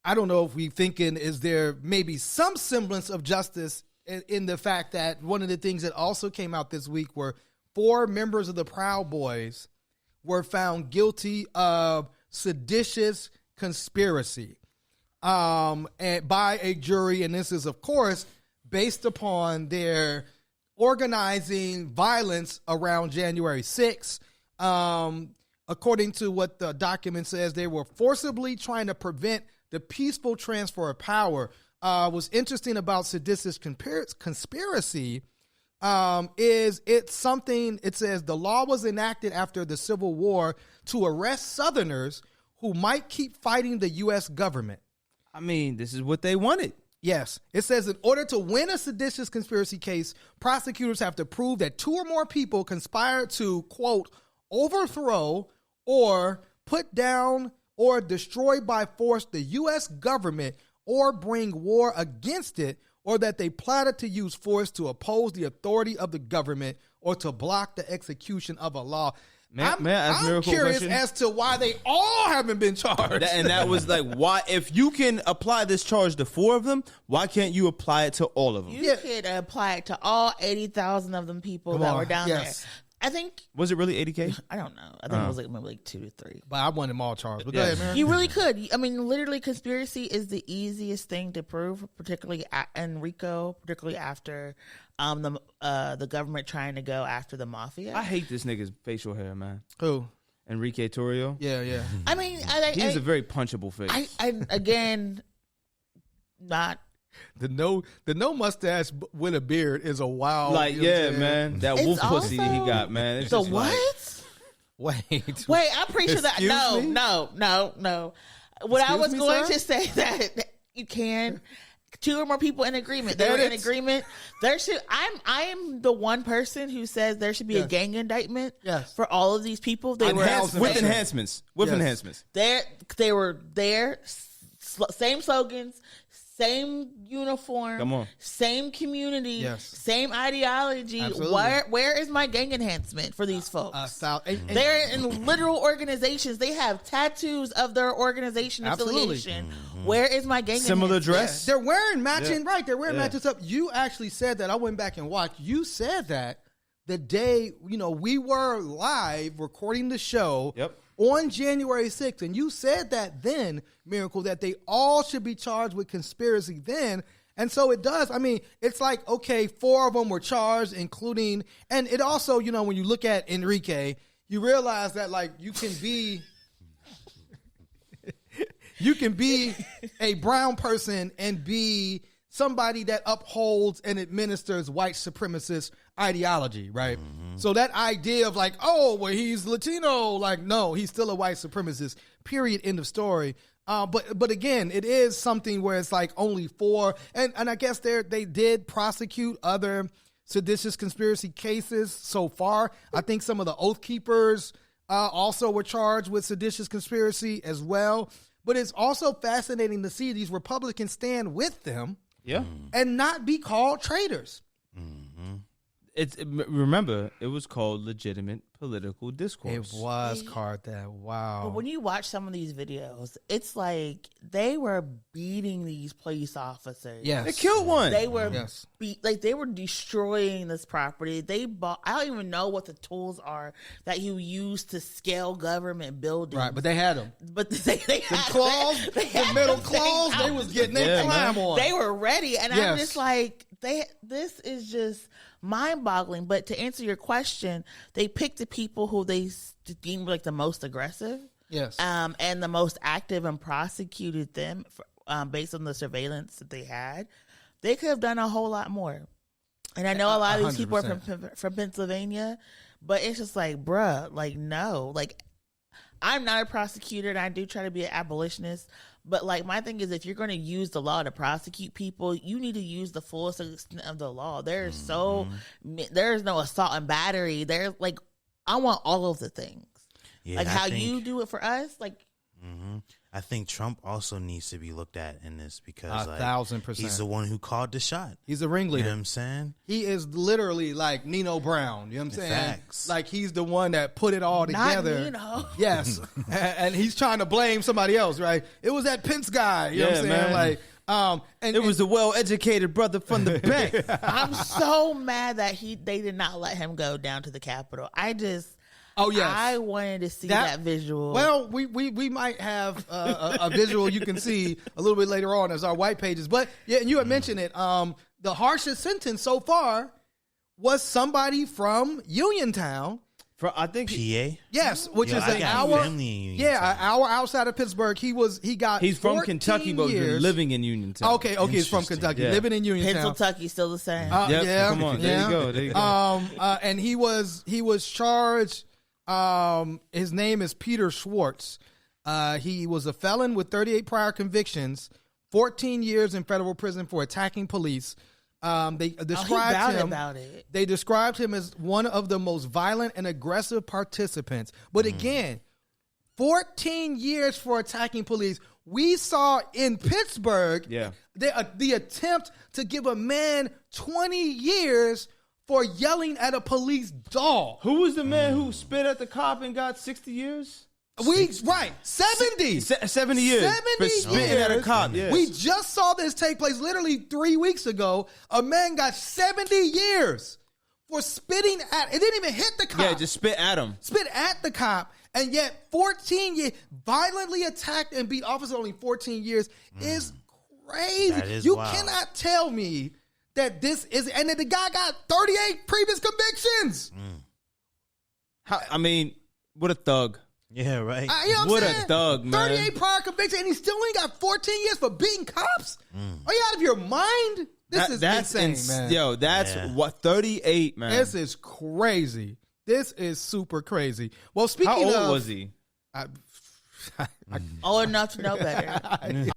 I don't know if we thinking, is there maybe some semblance of justice in the fact that one of the things that also came out this week were 4 members of the Proud Boys were found guilty of seditious conspiracy and by a jury. And this is, of course, based upon their organizing violence around January 6th. According to what the document says, they were forcibly trying to prevent the peaceful transfer of power. What's interesting about seditious conspiracy is it's something, it says the law was enacted after the Civil War to arrest Southerners who might keep fighting the U.S. government. I mean, this is what they wanted. Yes. It says in order to win a seditious conspiracy case, prosecutors have to prove that 2 or more people conspired to, quote, overthrow or put down or destroy by force the U.S. government or bring war against it, or that they plotted to use force to oppose the authority of the government or to block the execution of a law. I'm curious as to why they all haven't been charged. And that was like, why, if you can apply this charge to 4 of them, why can't you apply it to all of them? You could apply it to all 80,000 of them people that were down there. I think. Was it really 80K? I don't know. I think it was like maybe like 2 to 3. But I want them all charged. But go ahead, man. You really could. I mean, literally, conspiracy is the easiest thing to prove, particularly in RICO, particularly after the government trying to go after the mafia. I hate this nigga's facial hair, man. Who? Enrique Torrio. Yeah. I mean, he has a very punchable face. I again, not. The no mustache with a beard is a wild. Like, yeah, man. That wolf pussy that he got, man. It's the just what? Like, wait, I'm pretty sure that no. What I was going to say that you can 2 or more people in agreement. They were in agreement. There should. I am the one person who says there should be a gang indictment. For all of these people. They were with enhancements. With enhancements. They were there. Same slogans. Same uniform, come on. Same community, same ideology. Where is my gang enhancement for these folks? They're in literal organizations. They have tattoos of their organization affiliation. Where is my gang similar enhancement? dress? They're wearing matching, right? They're wearing matching stuff. You actually said that. I went back and watched. You said that the day, we were live recording the show. Yep. On January 6th, and you said that then, Miracle, that they all should be charged with conspiracy then, and so it does. I mean, it's like, okay, 4 of them were charged, including, and it also, when you look at Enrique, you realize that, like, you can be a brown person and be somebody that upholds and administers white supremacist ideology, right? So that idea of like, oh, well, he's Latino, like, no, he's still a white supremacist, period, end of story. But again, it is something where it's like only 4, and I guess they did prosecute other seditious conspiracy cases so far. I think some of the Oath Keepers also were charged with seditious conspiracy as well. But it's also fascinating to see these Republicans stand with them. Yeah. And not be called traitors. Remember, it was called legitimate political discourse. It was called that. Wow. But when you watch some of these videos, it's like they were beating these police officers. Yes. They killed one. They were they were destroying this property. They bought. I don't even know what the tools are that you use to scale government buildings. Right, but they had them. But they had claws, the metal claws. They was getting their climb on. They were ready, and I'm just like, this is just mind-boggling. But to answer your question, they picked the people who they deemed like the most aggressive, and the most active, and prosecuted them based on the surveillance that they had. They could have done a whole lot more. And I know a lot of these people are from Pennsylvania, but it's just like, bruh, like, no, like, I'm not a prosecutor, and I do try to be an abolitionist. But like, my thing is, if you're going to use the law to prosecute people, you need to use the fullest extent of the law. There's no assault and battery. There's I want all of the things. Yeah, like how you do it for us. Like, I think Trump also needs to be looked at in this because 1,000%. he's the one who called the shot. He's a ringleader. You know what I'm saying? He is literally like Nino Brown. You know what I'm saying? Facts. Like he's the one that put it all together. Nino. Yes. And he's trying to blame somebody else, right? It was that Pence guy. You know what I'm saying? Man. Like, and it was a well-educated brother from the bank. I'm so mad that they did not let him go down to the Capitol. Oh yes, I wanted to see that visual. Well, we might have a visual you can see a little bit later on as our white pages. But yeah, and you had mentioned it. The harshest sentence so far was somebody from Uniontown. I think PA. Yes, which is an hour. An hour outside of Pittsburgh. He's from Kentucky, but been living in Uniontown. Okay, he's from Kentucky, living in Uniontown. Kentucky still the same. Yeah, come on, there you go. And he was charged. His name is Peter Schwartz. He was a felon with 38 prior convictions, 14 years in federal prison for attacking police. They described him. They described him as one of the most violent and aggressive participants. But again, 14 years for attacking police. We saw in Pittsburgh, the attempt to give a man 20 years for yelling at a police dog. Who was the man who spit at the cop and got 60 years? 70. 70 years for spitting at a cop. Yes. We just saw this take place literally 3 weeks ago. A man got 70 years for spitting at. It didn't even hit the cop. Yeah, just spit at him. Spit at the cop, and yet 14 years violently attacked and beat officer only 14 years is crazy. That is wild. Cannot tell me that this is, and that the guy got 38 previous convictions. What a thug. Yeah, right. What a thug, man. 38 prior convictions, and he still only got 14 years for beating cops? Are you out of your mind? That's insane, man. Yo, that's what, 38, man. This is crazy. This is super crazy. Well, speaking of... How old was he? Old enough to know better.